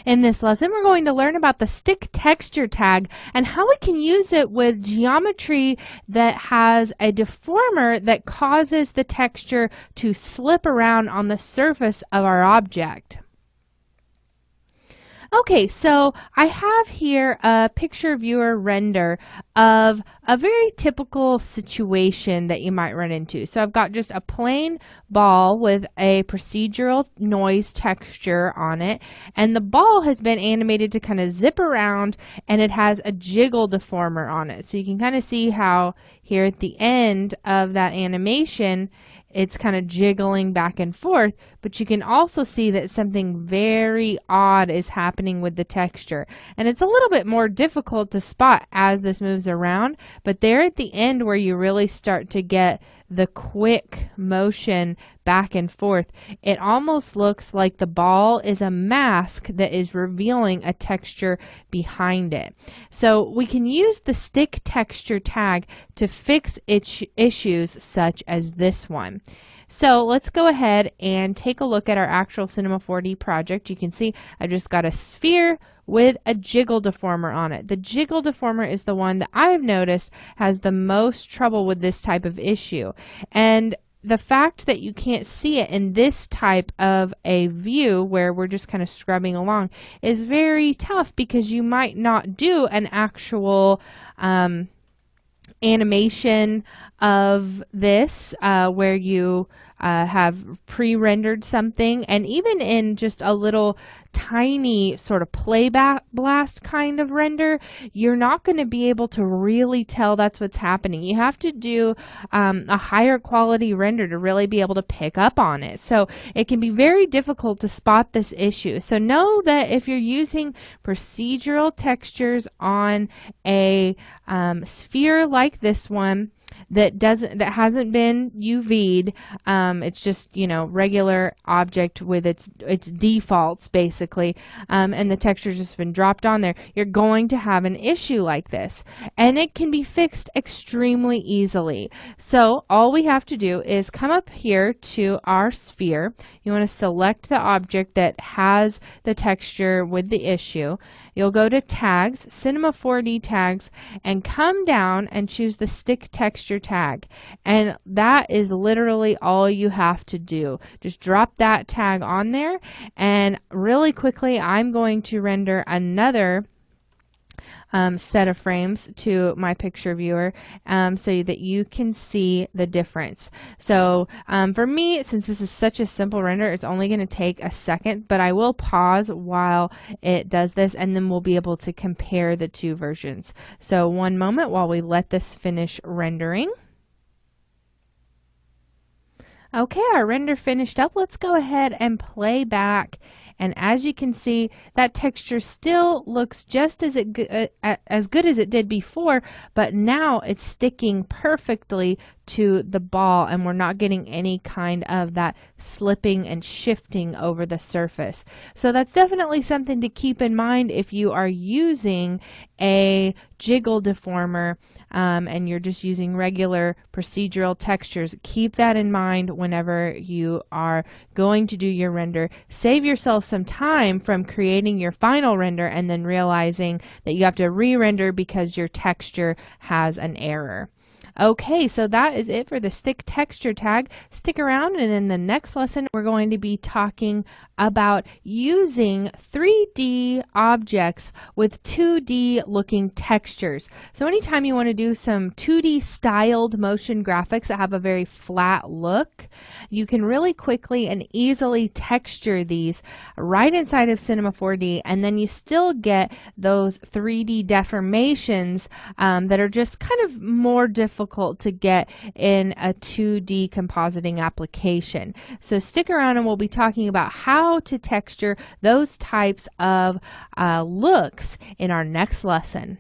In this lesson, we're going to learn about the stick texture tag and how we can use it with geometry that has a deformer that causes the texture to slip around on the surface of our object. Okay, so I have here a picture viewer render of a very typical situation that you might run into. So I've got just a plain ball with a procedural noise texture on it, and the ball has been animated to kind of zip around, and it has a jiggle deformer on it. So you can kind of see how here at the end of that animation, it's kind of jiggling back and forth, but you can also see that something very odd is happening with the texture. And it's a little bit more difficult to spot as this moves around, but there at the end where you really start to get the quick motion back and forth, it almost looks like the ball is a mask that is revealing a texture behind it. So we can use the stick texture tag to fix issues such as this one. So let's go ahead and take a look at our actual Cinema 4D project. You can see I just got a sphere with a jiggle deformer on it. The jiggle deformer is the one that I've noticed has the most trouble with this type of issue. And the fact that you can't see it in this type of a view where we're just kind of scrubbing along is very tough, because you might not do an actual animation of this where you have pre-rendered something, and even in just a little tiny sort of playback blast kind of render, you're not going to be able to really tell that's what's happening. You have to do a higher quality render to really be able to pick up on it. So it can be very difficult to spot this issue. So know that if you're using procedural textures on a sphere like this one that hasn't been UV'd, it's just, you know, regular object with its defaults basically, and the texture's just been dropped on there, you're going to have an issue like this, and it can be fixed extremely easily. So all we have to do is come up here to our sphere. You want to select the object that has the texture with the issue. You'll go to tags, Cinema 4D tags, and come down and choose the stick texture tag. And that is literally all you have to do. Just drop that tag on there, and really quickly I'm going to render another set of frames to my picture viewer so that you can see the difference. So for me, since this is such a simple render, it's only going to take a second, but I will pause while it does this, and then we'll be able to compare the two versions. So one moment while we let this finish rendering. Okay, our render finished up. Let's go ahead and play back. And as you can see, that texture still looks just as good as it did before, but now it's sticking perfectly to the ball, and we're not getting any kind of that slipping and shifting over the surface. So that's definitely something to keep in mind if you are using a jiggle deformer and you're just using regular procedural textures. Keep that in mind whenever you are going to do your render. Save yourself some time from creating your final render and then realizing that you have to re-render because your texture has an error. Okay, so that is it for the stick texture tag. Stick around, and in the next lesson we're going to be talking about using 3D objects with 2D looking textures. So anytime you want to do some 2D styled motion graphics that have a very flat look, you can really quickly and easily texture these right inside of Cinema 4D, and then you still get those 3D deformations that are just kind of more difficult to get in a 2D compositing application. So stick around, and we'll be talking about how to texture those types of looks in our next lesson.